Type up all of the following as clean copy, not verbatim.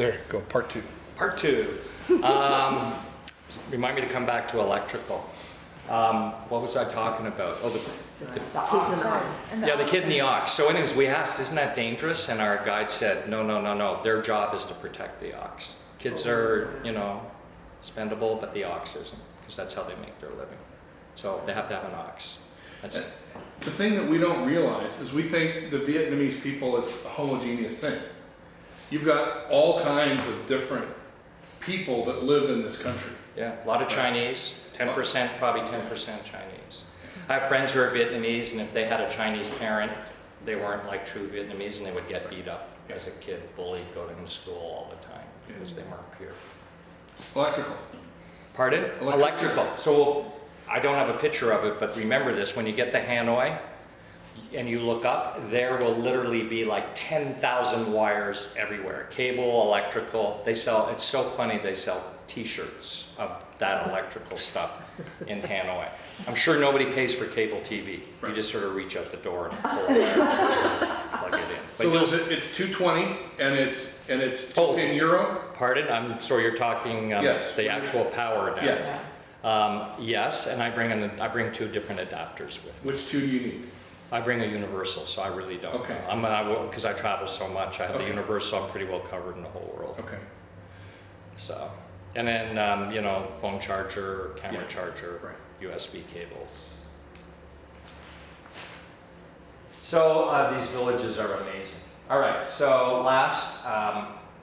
there, go, part two. Part two. Remind me to come back to electrical. What was I talking about? Oh, the kid in the ox. So anyways, we asked, isn't that dangerous? And our guide said, no. Their job is to protect the ox. Kids are, expendable, but the ox isn't, because that's how they make their living. So they have to have an ox. That's it. The thing that we don't realize is we think the Vietnamese people, it's a homogeneous thing. You've got all kinds of different people that live in this country. Yeah, a lot of Chinese, 10%, probably 10% Chinese. I have friends who are Vietnamese, and if they had a Chinese parent, they weren't like true Vietnamese, and they would get beat up as a kid, bullied, going to school all the time because they weren't pure. Electrical. Pardon? Electrical. So I don't have a picture of it, but remember this, when you get to Hanoi and you look up, there will literally be like 10,000 wires everywhere. Cable, electrical, they sell, it's so funny, they sell t-shirts of that electrical stuff in Hanoi. I'm sure nobody pays for cable TV. Right. You just sort of reach out the door and pull it out, plug it in. But So it's 220 and it's in euro? Pardon? I'm sorry, you're talking Yes. the actual power now. Yes. Yes, and I bring two different adapters with me. Which two do you need? I bring a universal, so I really don't. Okay. Because I travel so much, I have the Okay. universal. I'm pretty well covered in the whole world. Okay. So, and then phone charger, camera charger, Right. USB cables. So these villages are amazing. All right. So last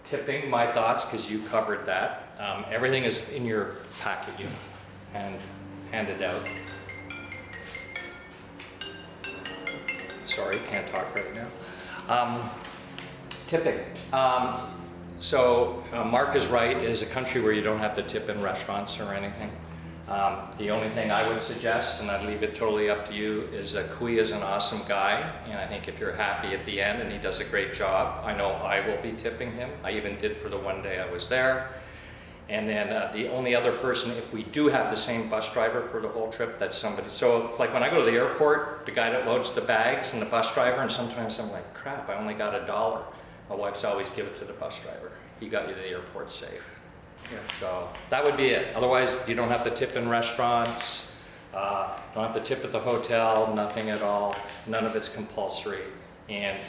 tipping, my thoughts, because you covered that. Everything is in your packet, and handed out. Sorry, can't talk right now. Tipping. So Mark is right, it is a country where you don't have to tip in restaurants or anything. The only thing I would suggest, and I'd leave it totally up to you, is Kui is an awesome guy, and I think if you're happy at the end and he does a great job, I know I will be tipping him. I even did for the one day I was there. And then the only other person, if we do have the same bus driver for the whole trip, that's somebody. So like when I go to the airport, the guy that loads the bags and the bus driver, and sometimes I'm like, crap, I only got $1. My wife's always give it to the bus driver. He got you to the airport safe. Yeah. So that would be it. Otherwise, you don't have to tip in restaurants, don't have to tip at the hotel, nothing at all. None of it's compulsory. And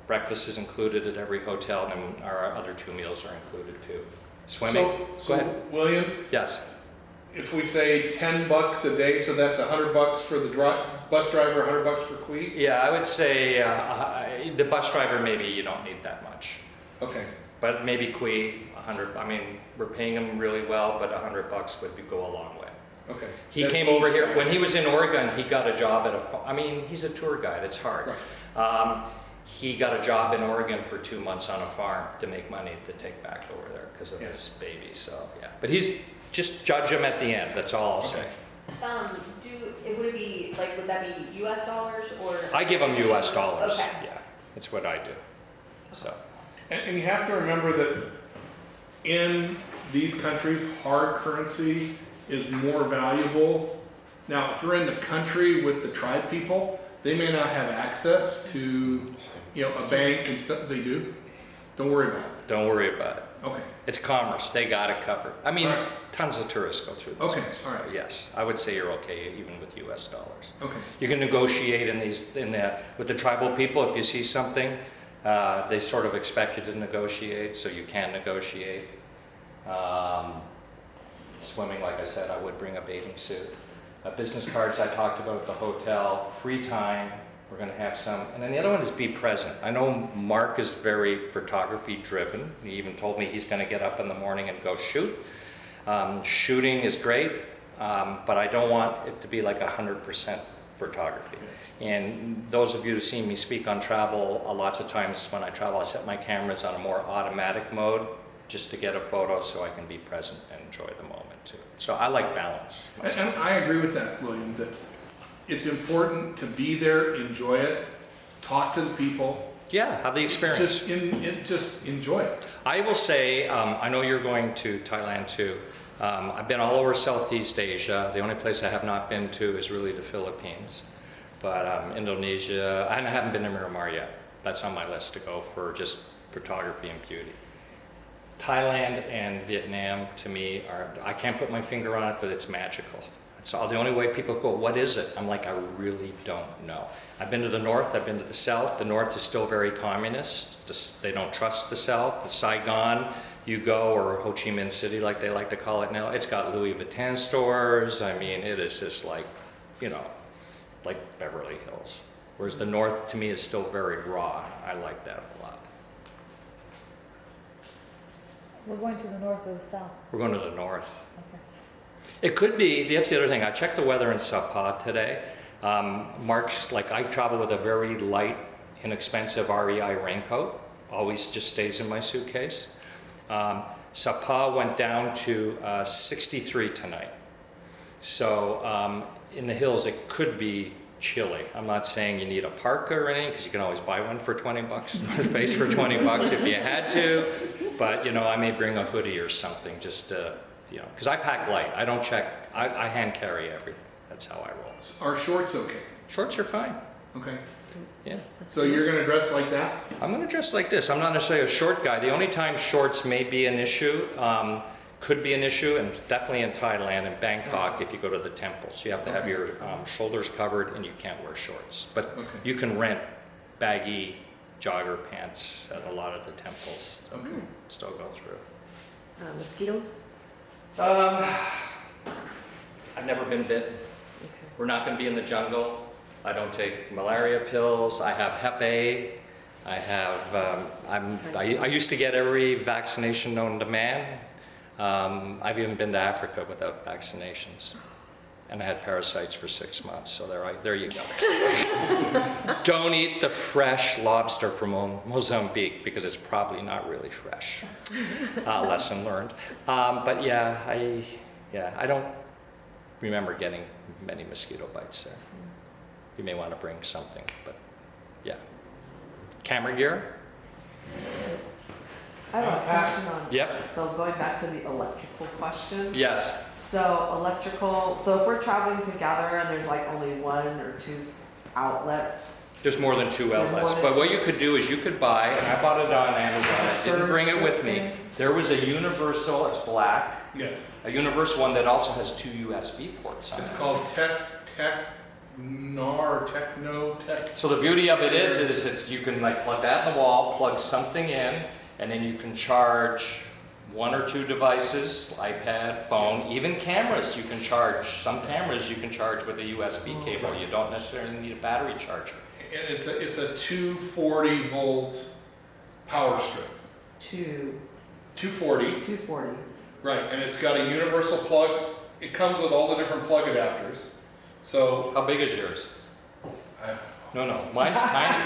breakfast is included at every hotel, and our other 2 meals are included too. Swimming? So Go ahead. William, Yes. if we say $10 a day, so that's $100 for the bus driver, $100 for Kui? Yeah, I would say the bus driver, maybe you don't need that much. Okay. But maybe Kui, 100, I mean, we're paying him really well, but $100 would go a long way. Okay. He That's came over here, when he was in Oregon, he got a job at he's a tour guide, it's hard. Right. He got a job in Oregon for 2 months on a farm to make money to take back over there because of his baby, so yeah. But just judge him at the end, that's all I'll say. Would it be, like, would that be US dollars or? I give him US dollars, Okay. yeah, that's what I do, so. And you have to remember that in these countries, hard currency is more valuable. Now, if you're in the country with the tribe people, they may not have access to, a bank and stuff. They do. Don't worry about it. Don't worry about it. Okay. It's commerce, they got it covered. I mean, Right. tons of tourists go through this. Okay, place, all right. so yes, I would say you're okay even with US dollars. Okay. You can negotiate with the tribal people. If you see something, they sort of expect you to negotiate, so you can negotiate. Swimming, like I said, I would bring a bathing suit. Business cards I talked about at the hotel, free time, we're gonna have some. And then the other one is be present. I know Mark is very photography driven. He even told me he's gonna get up in the morning and go shoot. Shooting is great, but I don't want it to be like 100% photography. And those of you who see me speak on travel, lots of times when I travel, I set my cameras on a more automatic mode just to get a photo so I can be present and enjoy the moment too. So I like balance. And I agree with that, William, that it's important to be there, enjoy it, talk to the people. Yeah, have the experience. Just enjoy it. I will say, I know you're going to Thailand too. I've been all over Southeast Asia. The only place I have not been to is really the Philippines. But Indonesia, and I haven't been to Myanmar yet. That's on my list to go for just photography and beauty. Thailand and Vietnam to me are, I can't put my finger on it, but it's magical. It's all the only way people go, what is it? I'm like, I really don't know. I've been to the north, I've been to the south. The north is still very communist. They don't trust the south. The Saigon, you go, or Ho Chi Minh City, like they like to call it now, it's got Louis Vuitton stores. I mean, it is just like, you know, like Beverly Hills. Whereas the north, to me, is still very raw. I like that a lot. We're going to the north or the south? We're going to the north. Okay. It could be, that's the other thing, I checked the weather in Sapa today. Mark's, like I travel with a very light, inexpensive REI raincoat, always just stays in my suitcase. Sapa went down to 63 tonight. So in the hills it could be chilly. I'm not saying you need a parka or anything, because you can always buy one for 20 bucks, North Face for 20 bucks if you had to. But you know, I may bring a hoodie or something just to, you know, because I pack light. I don't check. I hand carry everything. That's how I roll. Are shorts okay? Shorts are fine. Okay. Yeah. So you're gonna dress like that? I'm gonna dress like this. I'm not necessarily a short guy. The only time shorts may be an issue, could be an issue, and definitely in Thailand and Bangkok if you go to the temples. You have to have your shoulders covered and you can't wear shorts. But you can rent baggy jogger pants at a lot of the temples. Okay. Still go through. Mosquitoes? I've never been bit. Okay. We're not going to be in the jungle. I don't take malaria pills. I have Hep A. I have. I used to get every vaccination known to man. I've even been to Africa without vaccinations, and I had parasites for 6 months. So there you go. Don't eat the fresh lobster from Mozambique because it's probably not really fresh. Lesson learned. But yeah, I don't remember getting many mosquito bites there. You may want to bring something, but yeah. Camera gear? I have a question on. Yep. So going back to the electrical question. Yes. So electrical, so if we're traveling together and there's like only 1 or 2 outlets. There's more than 2 There's more outlets, than but what 2. you could do is you could buy, and I bought it on Amazon, I didn't bring it with me. There was a universal, it's black, Yes. a universal one that also has 2 USB ports on it. It's called Techno. So the beauty of it is it's, you can like plug that in the wall, plug something in, and then you can charge 1 or 2 devices, iPad, phone, even cameras you can charge. Some cameras you can charge with a USB cable. You don't necessarily need a battery charger. And it's a 240 volt power strip. 240. 240. Right, and it's got a universal plug. It comes with all the different plug adapters. So How big is yours? I- No, mine's tiny.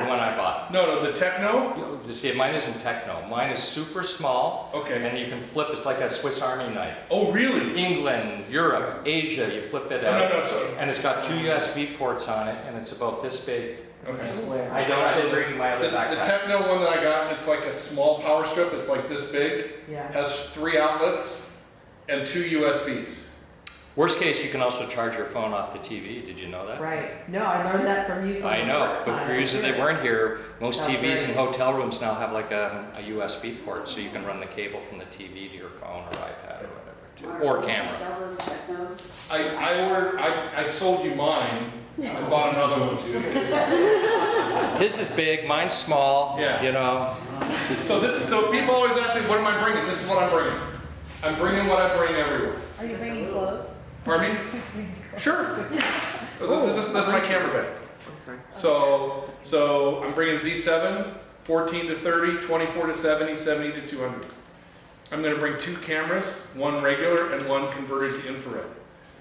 The one I bought. no, the Techno. You see, mine isn't Techno. Mine is super small, Okay. and you can flip. It's like a Swiss Army knife. Oh, really? England, Europe, Asia, you flip it No, out, so and it's got 2 USB ports on it, and it's about this big. okay. I don't bring my The other backpack. Techno one that I got, it's like a small power strip. It's like this big. Yeah. Has 3 outlets and 2 USBs. Worst case, you can also charge your phone off the TV. Did you know that? Right. No, I learned that from you. I know, but for reasons they weren't here, most That's TVs in great. hotel rooms now have like a USB port, so you can run the cable from the TV to your phone or iPad or whatever, too, or camera. Sell those Technos? I sold you mine. I bought another one too. His is big, mine's small, Yeah. you know. So people always ask me, what am I bringing? This is what I'm bringing. I'm bringing what I bring everywhere. Are you bringing clothes? Pardon me? Sure. This is my camera bag. I'm sorry. So I'm bringing Z7, 14 to 30, 24 to 70, 70 to 200. I'm going to bring 2 cameras, 1 regular and 1 converted to infrared.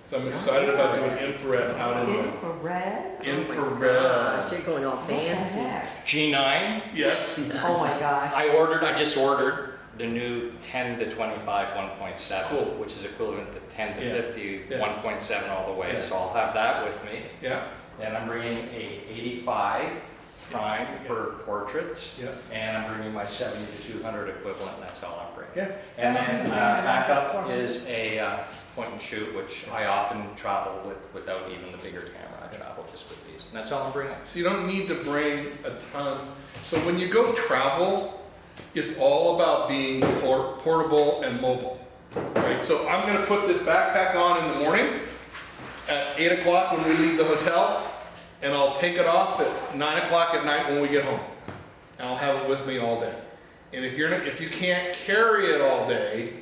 So I'm excited about doing infrared out in the Infrared? infrared. You're going all What the fancy. heck? G9, Yes. Oh my gosh. I just ordered the new 10 to 25 1.7, Cool. which is equivalent to 10 to Yeah. 50 Yeah. 1.7 all the way. Yeah. So I'll have that with me. Yeah. And I'm bringing a 85 prime for portraits. Yeah. And I'm bringing my 70 to 200 equivalent, and that's all I'm bringing. Yeah. And then That's backup 400. is a point and shoot, which I often travel with without even the bigger camera. I travel just with these, and that's all I'm bringing. So you don't need to bring a ton. So when you go travel, It's all about being portable and mobile, right? So I'm gonna put this backpack on in the morning at 8 o'clock when we leave the hotel, and I'll take it off at 9 o'clock at night when we get home. And I'll have it with me all day. And if you can't carry it all day,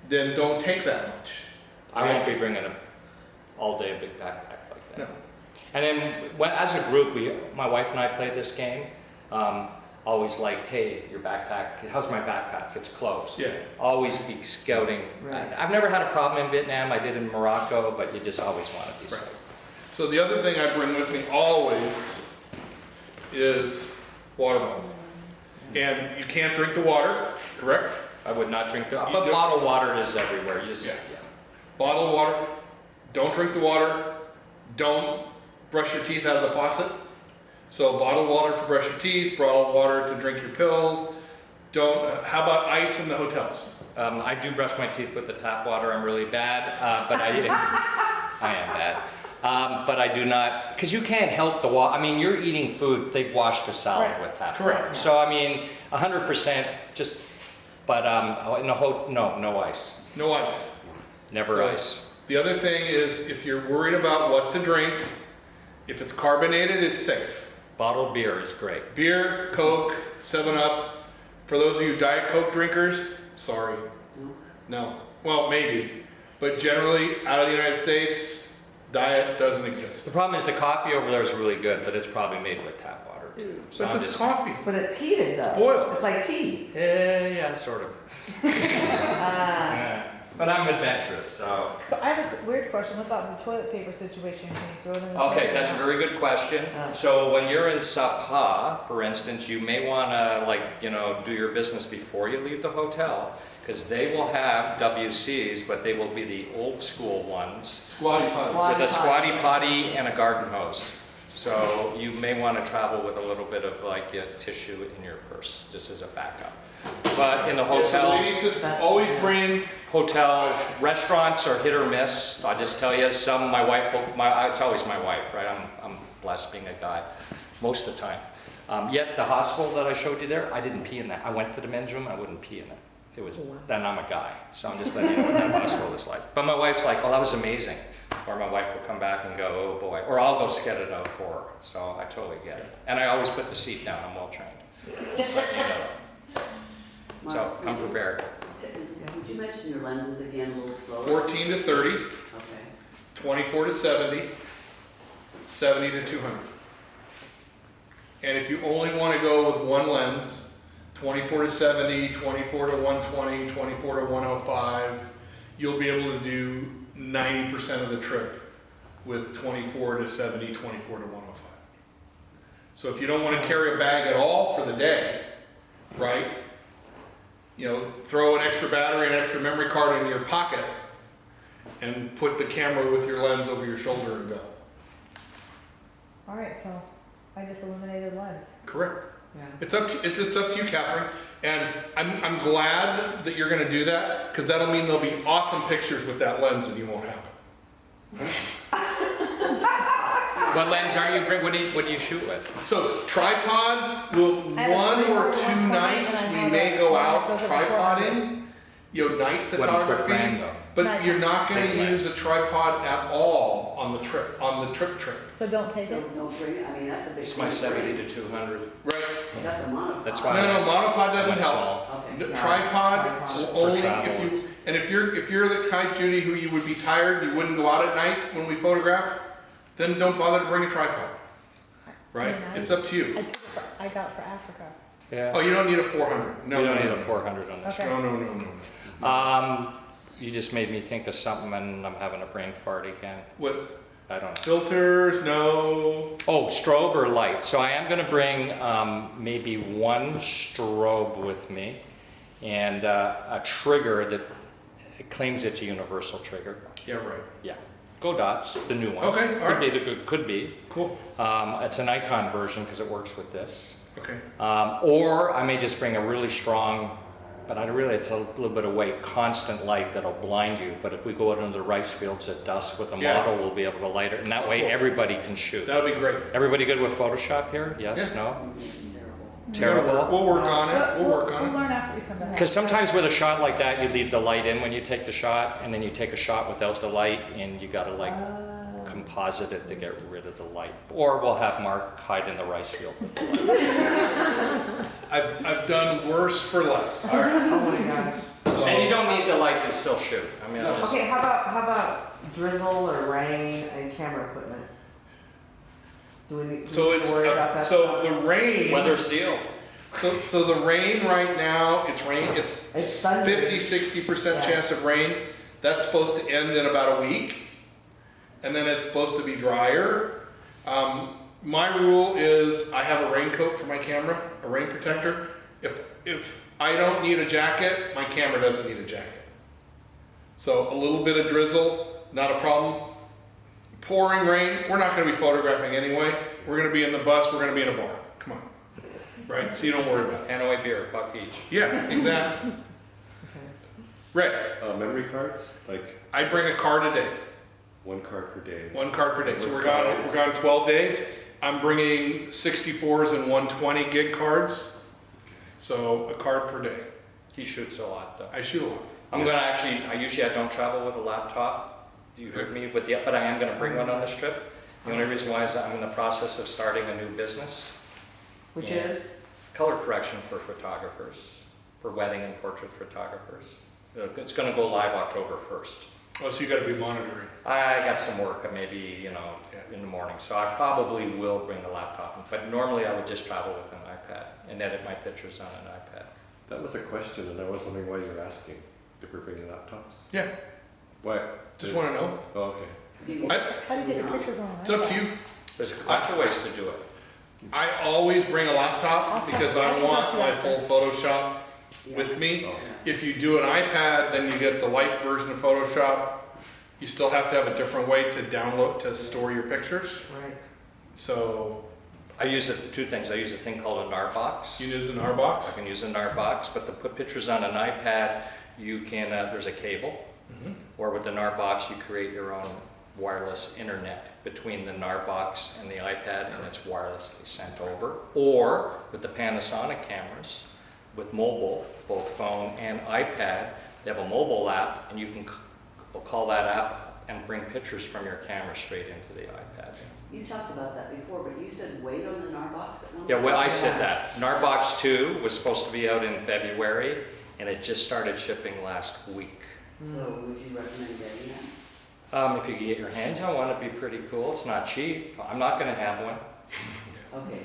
then don't take that much. I won't be bringing all day a big backpack like that. No. And then as a group, my wife and I play this game. Always like, hey, your backpack, how's my backpack? It's closed. Yeah. Always be scouting. Right. I've never had a problem in Vietnam. I did in Morocco, but you just always want to be Right. safe. So the other thing I bring with me always is water bottle. And you can't drink the water, correct? I would not drink You but don't- bottled water is everywhere. You just, Yeah. Bottled water, don't drink the water, don't brush your teeth out of the faucet. So bottled water to brush your teeth, bottled water to drink your pills. How about ice in the hotels? I do brush my teeth with the tap water. I'm really bad, but I am bad. But I do not, because you can't help the water. I mean, you're eating food, they've washed the salad Right. with tap Correct. water. So I mean, 100% just, but no ice. No ice. Never So- ice. The other thing is if you're worried about what to drink, if it's carbonated, it's safe. Bottled beer is great. Beer, Coke, 7-Up. For those of you Diet Coke drinkers, sorry. No. Well, maybe. But generally, out of the United States, Diet doesn't The exist. problem is the coffee over there is really good, but it's probably made with tap water too. So But I'm it's just, coffee. But it's heated though. Boiled. It's like tea. yeah, sort of. Ah. Yeah. But I'm adventurous, so. I have a weird question. What about the toilet paper situation? Can you throw it in the Okay, toilet? that's a very good question. So when you're in Sabha, for instance, you may want to do your business before you leave the hotel, because they will have WCs, but they will be the old school ones Squatty potty. with a squatty potty and a garden hose. So you may want to travel with a little bit of tissue in your purse, just as a backup. But in the Yeah, so ladies, hotels, just That's always true. bring, restaurants are hit or miss. I'll just tell you, it's always my wife, right? I'm blessed being a guy most of the time. Yet the hospital that I showed you there, I didn't pee in that. I went to the men's room, I wouldn't pee in it. Then I'm a guy, so I'm just letting you know what that hospital is like. But my wife's like, oh, that was amazing. Or my wife will come back and go, oh boy. Or I'll go sked it out for her. So I totally get it. And I always put the seat down, I'm well trained. Just letting you know. So come prepared. Would you mention your lenses again a little slower? 14 to 30, Okay. 24 to 70, 70 to 200. And if you only want to go with one lens, 24 to 70, 24 to 120, 24 to 105, you'll be able to do 90% of the trip with 24 to 70, 24 to 105. So if you don't want to carry a bag at all for the day, right? Throw an extra battery and extra memory card in your pocket and put the camera with your lens over your shoulder and go. All right, so I just eliminated lens. Correct. Yeah. It's up to you, Catherine. And I'm glad that you're going to do that, because that'll mean there'll be awesome pictures with that lens and you won't have it. What lens are you bring? What do you shoot with? So tripod, will I have a one 24 or to two 120, nights and I we have may a go one that out goes up to tripoding, night What photography, brand though? but Night. you're not going Big to use lens. a tripod at all on the trip trip. So don't take So it? don't bring it, I mean, that's a big. It's my thing. 70 to 200. Right? You got the monopod. That's No, why- monopod doesn't That's help. small. Okay. Tripod Tripod. will only For travel. if you're the type, Judy, who you would be tired, you wouldn't go out at night when we photograph, then don't bother to bring a tripod. Right? I mean, It's up to you. I got it for Africa. Yeah. Oh, you don't need a 400. No, You don't no, need no, a 400 on this. Okay. No. You just made me think of something and I'm having a brain fart again. What I don't know. filters? No. Oh, strobe or light. So I am going to bring maybe one strobe with me and a trigger that claims it's a universal trigger. Yeah, right. Yeah. Go Dots, the new one. Okay, all right. Could be. Cool. It's an icon version because it works with this. Okay. Or I may just bring a really strong, but it's a little bit of weight, constant light that'll blind you. But if we go out into the rice fields at dusk with a Yeah. model, we'll be able to light it. And that way Cool. everybody can shoot. That'll be great. Everybody good with Photoshop here? Yes, Yeah. no? Terrible. terrible. We'll work on it, we'll work We'll on it. learn after we come back. Because sometimes with a shot like that, you leave the light in when you take the shot, and then you take a shot without the light, and you gotta like composite it to get rid of the light. Or we'll have Mark hide in the rice field with the light. I've done worse for less. All right. Oh my gosh. And you don't need the light to still shoot. I mean, I just, Okay, how about drizzle or rain and camera equipment? Do we need So to worry about that? so the rain. weather seal. So the rain right now, it's It's thundering. 50-60% Yeah. chance of rain. That's supposed to end in about a week. And then it's supposed to be drier. My rule is I have a raincoat for my camera, a rain protector. If I don't need a jacket, my camera doesn't need a jacket. So a little bit of drizzle, not a problem. Pouring rain, we're not gonna be photographing anyway. We're gonna be in the bus, we're gonna be in a bar. Come on. Right, so you don't worry about it. Hanoi beer, $1 each. Yeah, exactly. Okay. Rick, Memory cards, like I bring a card a day, 1 card per day. 1 card per day. So What we're gone 12 days. I'm bringing 64s and 120 gig cards. So a card per day. He shoots a lot though. I shoot a lot. I'm gonna actually, I don't travel with a laptop. You heard me with the, but I am gonna bring one on this trip. The only reason why is that I'm in the process of starting a new business. Which Yeah. is? Color correction for photographers, for wedding and portrait photographers. It's gonna go live October 1st. Oh, so you gotta be monitoring. I got some work, maybe, Yeah. in the morning, so I probably will bring the laptop. But normally I would just travel with an iPad and edit my pictures on an iPad. That was a question, and I was wondering why you were asking if we're bringing laptops. Yeah, Why? just wanna know. Oh, okay. Do you- How do you get the pictures on? It's up to you. There's a bunch of ways to do it. I always bring a laptop because I want my full Photoshop Yeah. with me. Oh. If you do an iPad, then you get the light version of Photoshop. You still have to have a different way to download, to store your pictures. Right. So I use it, 2 things. I use a thing called a NAR box. you use an R I box. can use a NAR box, but to put pictures on an iPad, you can, there's a cable. Mhm. Or with the NAR box, you create your own wireless internet between the NAR box and the iPad, and it's wirelessly sent over. Or with the Panasonic cameras, with mobile, both phone and iPad, they have a mobile app, and you can call that app and bring pictures from your camera straight into the iPad. You talked about that before, but you said wait on the NAR box at one Yeah, point? well, I said that. NAR box 2 was supposed to be out in February, and it just started shipping last week. So would you recommend getting that? If you can get your hands on one, it'd be pretty cool. It's not cheap. I'm not gonna have one. Okay.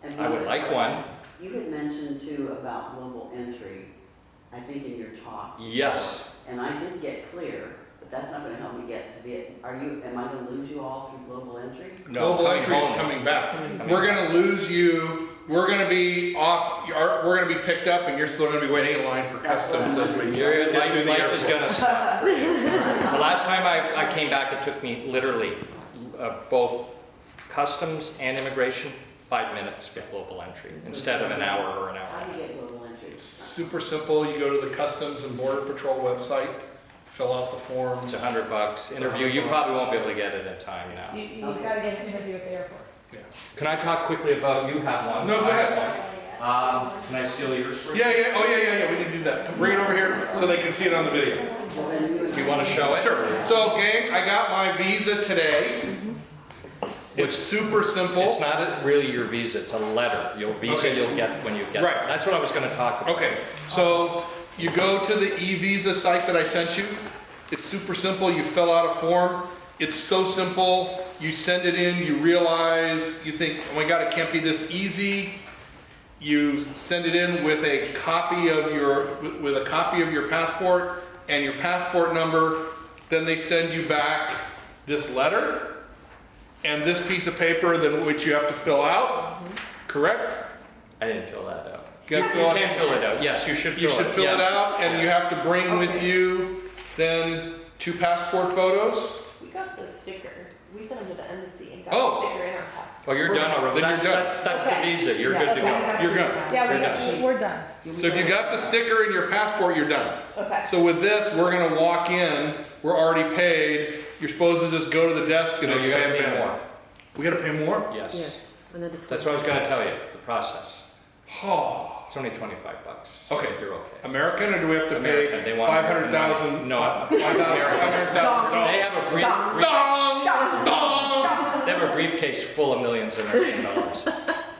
And I would the- like one. You had mentioned too about global entry, I think in your talk. Yes. And I did get clear, but that's not gonna help me get to am I gonna lose you all through global entry? No, Global coming entry is home. coming back. Coming We're gonna lose you. We're gonna be off. We're gonna be picked up, and you're still gonna be waiting in line for That's what customs I'm as we wondering. Your get through the life is airport. gonna stop for you. The last time I came back, it took me literally both customs and immigration, 5 minutes for global entry instead of an hour or an hour. How do you get global entry? It's super simple. You go to the Customs and Border Patrol website, fill out the forms. It's $100. Interview, you probably won't be able to get it in time now. You Okay. gotta get an interview at the airport. Can I talk quickly about, you have one? No, go I have ahead. one. Can I steal yours first? Yeah, yeah, oh yeah, we can do that. Come bring it over here so they can see it on the video. Well, then you would- Do you want to show it? Sure. So gang, I got my visa today. It's super simple. It's not really your visa, it's a letter. Your visa Okay. you'll get when you get Right. it. That's what I was going to talk about. Okay, so you go to the e-visa site that I sent you. It's super simple. You fill out a form. It's so simple. You send it in, you realize, you think, oh my God, it can't be this easy. You send it in with a copy of your passport and your passport number. Then they send you back this letter and this piece of paper which you have to fill out, correct? I didn't fill that out. You gotta You fill out- can fill it out. Yes, you should fill it. You should fill it Yes. out, and you have to bring with you then 2 passport photos. We got the sticker. We sent them to the embassy and got Oh. the sticker in our passport. Oh, you're done already. Then you're done. That's the Okay. visa. You're Yeah, good to so we go. have You're do good. that. Yeah, You're we're done. So if you got the sticker in your passport, you're done. Okay. So with this, we're gonna walk in, we're already paid, you're supposed to just go to the desk and No, it's you gotta bam, pay bam. more. We gotta pay more? Yes. Yes. Another That's what I was going to tell you, the process. Oh, It's only 25 bucks. Okay. You're okay. American, or do we have to American, pay they want 500,000? No. $500,000. They have a brief, Dong! Dong! they have a briefcase full of millions of American dollars.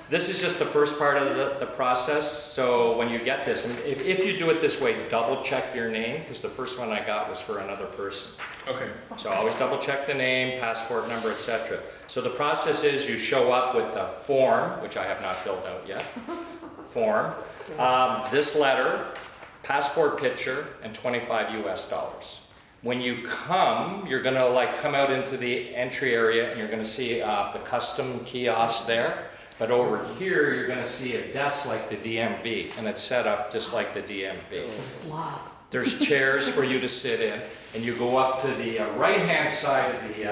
This is just the first part of the process. So when you get this, and if you do it this way, double check your name, because the first one I got was for another person. Okay. So always double check the name, passport number, etc. So the process is you show up with the form, which I have not filled out yet, form, this letter, passport picture, and $25 US. When you come, you're gonna like come out into the entry area and you're gonna see the custom kiosk there. But over here, you're gonna see a desk like the DMV, and it's set up just like the DMV. The slob. There's chairs for you to sit in, and you go up to the right-hand side of the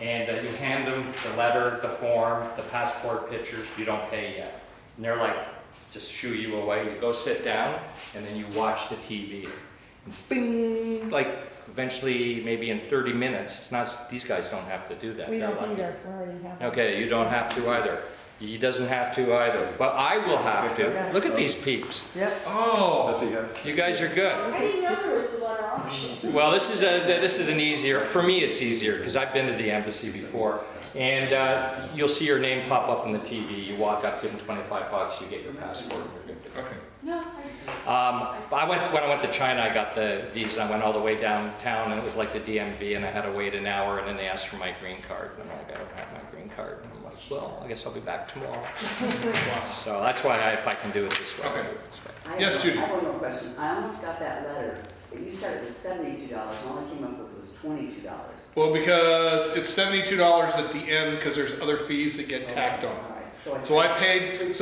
and you hand them the letter, the form, the passport pictures. You don't pay yet, and they're like, just shoo you away. You go sit down, and then you watch the TV. And bing, like eventually, maybe in 30 minutes. It's not. These guys don't have to do that. We They're don't lucky. either, we already have. Okay, you don't have to either. He doesn't have to either, but I will have to. Look at these peeps. Yep. Oh, You guys are good. I didn't know there was the letter option. Well, this is an easier, for me it's easier, because I've been to the embassy before. And you'll see your name pop up on the TV. You walk up, give them 25 bucks, you get your passport. You're good to go. okay. No, I just. When I went to China, I got the visa. I went all the way downtown, and it was like the DMV, and I had to wait an hour, and then they asked for my green card. And I'm like, I don't have my green card. And I'm like, well, I guess I'll be back tomorrow. So that's why if I can do it this way, I'll do it this way. Yes, Judy. I have one more question. I almost got that letter, but you said it was $72, and all I came up with was $22. Well, because it's $72 at the end, because there's other fees that get tacked on. All right, So I paid,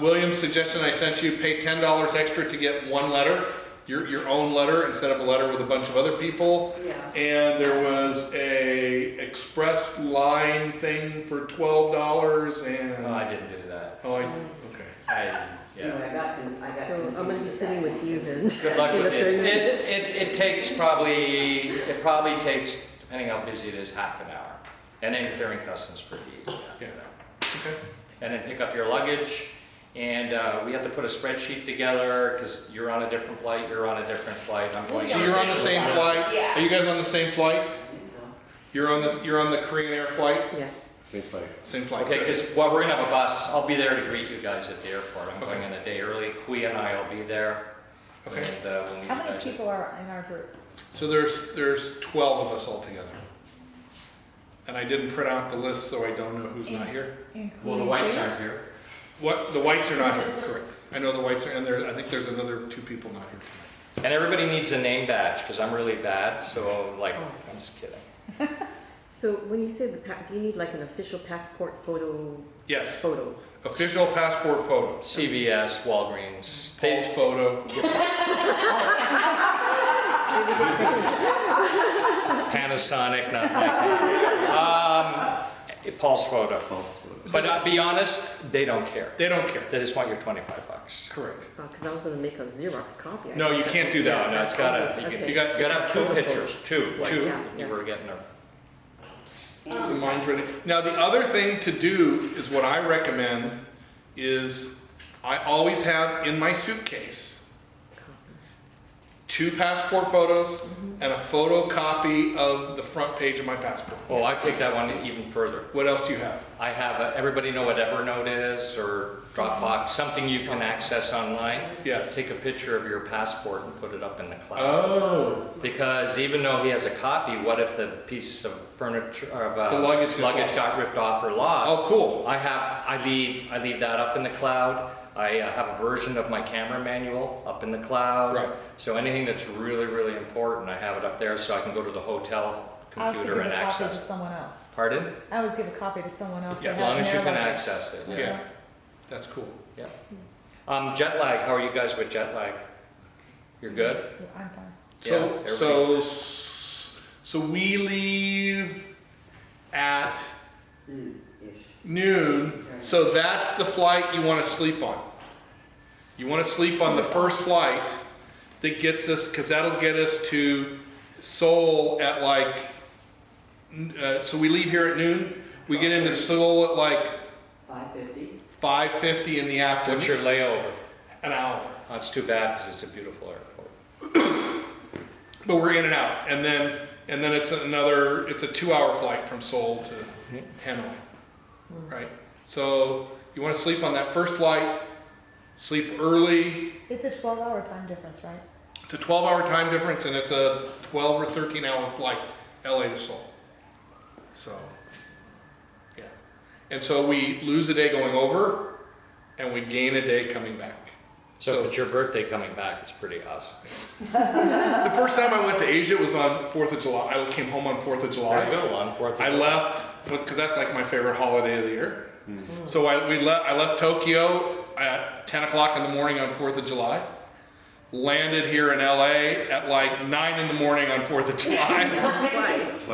William's suggestion I sent you, pay $10 extra to get one letter, your own letter, instead of a letter with a bunch of other people. Yeah. And there was a express line thing for $12 and. Oh, I didn't do that. Oh, okay. Anyway, I got So I'm gonna be confused sitting with with that. you then. Good luck In with the it. 30 minutes. It probably takes, depending how busy it is, half an hour. And then clearing customs pretty easy after Yeah. that. Okay. And then pick up your luggage, and we have to put a spreadsheet together, because you're on a different flight, you're on a different flight, I'm going. So you're on the same flight? Yeah. Are you guys on the same flight? I think so. You're on the Korean Air flight? Yeah. Same thing. Same flight. Okay, good. because, well, we're gonna have a bus, I'll be there to greet you guys at the airport, I'm going Okay. in a day early, Kui and I will be there. Okay. And we'll meet you How many guys at- people are in our group? So there's 12 of us altogether. And I didn't print out the list, so I don't know who's not here. Well, the whites aren't here. What, the whites are not here, correct. I know the whites are, and I think there's another 2 people not here tonight. And everybody needs a name badge, because I'm really bad, so like, I'm just kidding. So when you say do you need like an official passport photo? Yes, Photo. official passport photo. CVS, Walgreens. Paul's photo. Panasonic, not Paul's photo. But I'll be honest, they don't care. They don't care. They just want your 25 bucks. Correct. Because I was gonna make a Xerox copy. No, you can't do that. No, it's gotta, Okay. You got, you gotta have 2 pictures, 2, like Two. Yeah, you yeah. were getting there. so mine's ready. Now, the other thing to do is what I recommend is I always have in my suitcase 2 passport photos and a photocopy of the front page of my passport. Well, I take that one even further. What else do you have? I have, everybody know what Evernote is, or Dropbox, something you can access online? Yes. Take a picture of your passport and put it up in the cloud. Oh, Because even though he has a copy, what if the piece of furniture, of The luggage gets lost. got ripped off or lost? oh, cool. I leave that up in the cloud. I have a version of my camera manual up in the cloud. Right. So anything that's really, really important, I have it up there so I can go to the hotel I also give computer a and copy to access it. someone else. Pardon? I always give a copy to someone else. Yeah, that As long has as you their can luggage. access it. Yeah, that's cool. Yeah. Jet lag, how are you guys with jet lag? You're good? Yeah, I'm fine. Yeah, So we leave at Ish. noon, so that's the flight you want to sleep on. You want to sleep on the first flight that gets us, because that'll get us to Seoul at like, so we leave here at noon, we get into Seoul at like 5:50. 5:50 in the afternoon. What's your layover? An hour. That's too bad because it's a beautiful airport. But we're in and out, and then it's a 2-hour flight from Seoul to Hanoi, right? So you want to sleep on that first flight, sleep early. It's a 12-hour time difference, right? It's a 12-hour time difference, and it's a 12 or 13-hour flight, LA to Seoul. So, yeah. And so we lose a day going over, and we gain a day coming back. So if it's your birthday coming back, it's pretty awesome. The first time I went to Asia was on 4th of July. I came home on 4th of July. There you go, on 4th of I July. left, because that's like my favorite holiday of the year. So I left Tokyo at 10 o'clock in the morning on 4th of July. Landed here in LA at like 9 in the morning on 4th of July. Twice.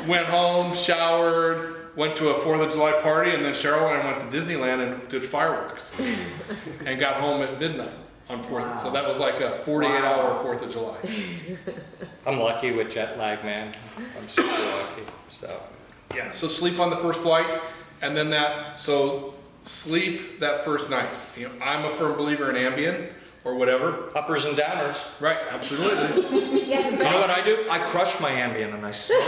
Went home, showered, went to a 4th of July party, and then Cheryl and I went to Disneyland and did fireworks. And got home at midnight on 4th. Wow. So that was like a 48-hour 4th of July. I'm lucky with jet lag, man. I'm super lucky. So Yeah, so sleep on the first flight, and then sleep that first night. You know, I'm a firm believer in Ambien or whatever. uppers and downers. Right, absolutely. Yeah, You know what I do? I crush my Ambien and I snort.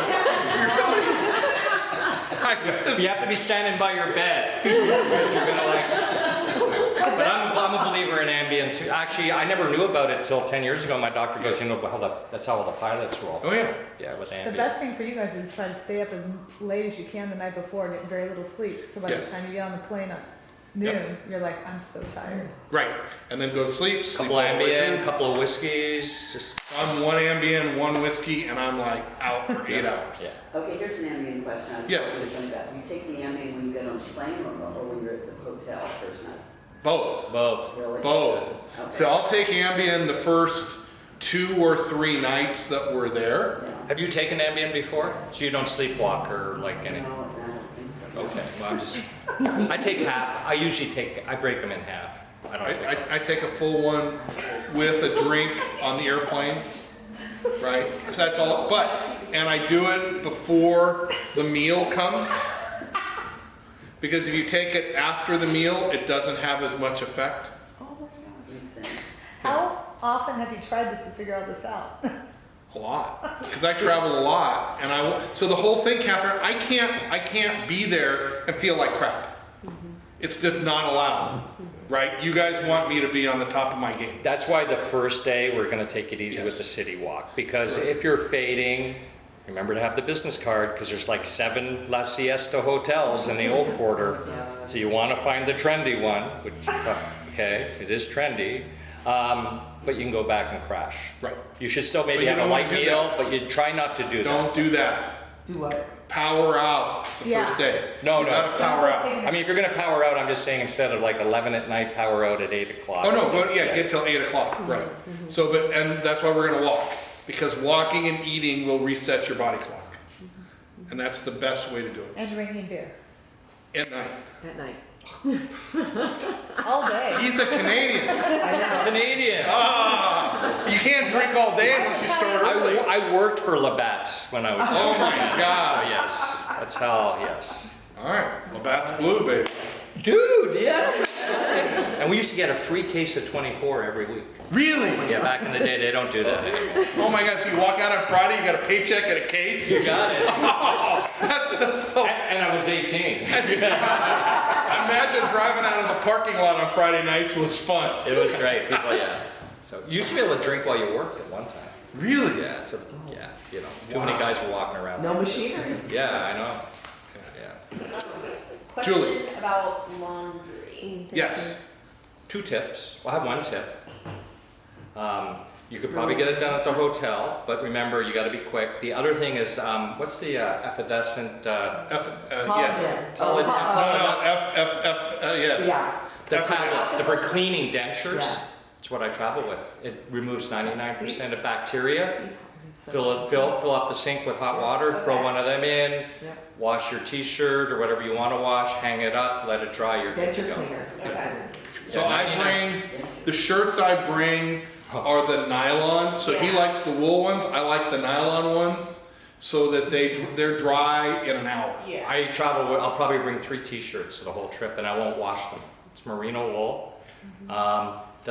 You have to be standing by your bed. You're gonna like. But I'm a believer in Ambien too. Actually, I never knew about it till 10 years ago. My doctor goes, you know, that's how all the pilots roll. Oh yeah. Yeah, with the Ambien. best thing for you guys is try to stay up as late as you can the night before and get very little sleep. So by Yes. the time you get on the plane at noon, you're like, I'm so tired. Right, and then go to sleep. Sleep Couple all the way Ambien, through. couple of whiskeys. Just I'm one Ambien, one whiskey, and I'm like out for 8 hours. yeah. Okay, here's an Ambien question. I was Yes. just thinking about. You take the Ambien when you get on the plane or when you're at the hotel first night? Both. Both. Really? Both. Okay. So I'll take Ambien the first 2 or 3 nights that we're there. Yeah. Have you taken Ambien before? So you don't sleepwalk or like any? No, I don't think so. Okay, well, I'm just, I take half. I break them in half. I don't take I take a full one with a drink on the airplane, right? So that's all, and I do it before the meal comes. Because if you take it after the meal, it doesn't have as much effect. Oh my gosh. Makes sense. How often have you tried this to figure all this out? A lot, because I travel a lot, and so the whole thing, Catherine, I can't be there and feel like crap. It's just not allowed, right? You guys want me to be on the top of my game. That's why the first day we're gonna take it easy Yes. with the city walk, because if you're fading, remember to have the business card, because there's like 7 La Siesta hotels in the old quarter. So you wanna find the trendy one, which, okay, it is trendy, but you can go back and crash. Right. You should still But maybe you have a don't light wanna do meal, that. but you try not to do that. Don't do that. Do what? Power out the Yeah. first day. No, You no. gotta power out. I mean, if you're gonna power out, I'm just saying instead of like 11 at night, power out at 8 o'clock. Oh, no, get till 8 o'clock, right. So, and that's why we're gonna walk, because walking and eating will reset your body clock. And that's the best way to do it, And drinking beer. at night. At night. All day. He's a Canadian. Canadian. You can't drink all day unless you start early. I worked for Labatt's when I was Oh young. my So God. yes, that's how, yes. All right, well, that's blue, baby. Dude, yes. And we used to get a free case of 24 every week. Really? Yeah, back in the day, they don't do that anymore. Oh my gosh, you walk out on Friday, you got a paycheck and a case? You got it. That's just so, And I was 18. imagine driving out of the parking lot on Friday nights was fun. It was great. People, yeah. So you used to be able to drink while you worked at one time. Really? Yeah. You know, too many guys were walking around. No machinery. Yeah, I know. Yeah. Question Julie. about laundry. Yes. 2 tips. Well, I have 1 tip. You could probably get it done at the hotel, but remember, you got to be quick. The other thing is, what's the effervescent? Yes. Collagen. Yes. Yeah. The Effervescent. tablet, for cleaning dentures. Yeah. It's what I travel with. It removes 99% of bacteria. So- Fill up the sink with hot water, throw Okay. one of them in, Yeah. wash your t-shirt or whatever you want to wash, hang it up, let it dry, you're good to Denture go. cleaner. Okay. So Yeah, I 99. bring, the shirts I bring are the nylon, so he Yeah. likes the wool ones, I like the nylon ones. so that they're dry in an hour. Yeah. I travel, I'll probably bring 3 t-shirts the whole trip and I won't wash them. It's merino wool.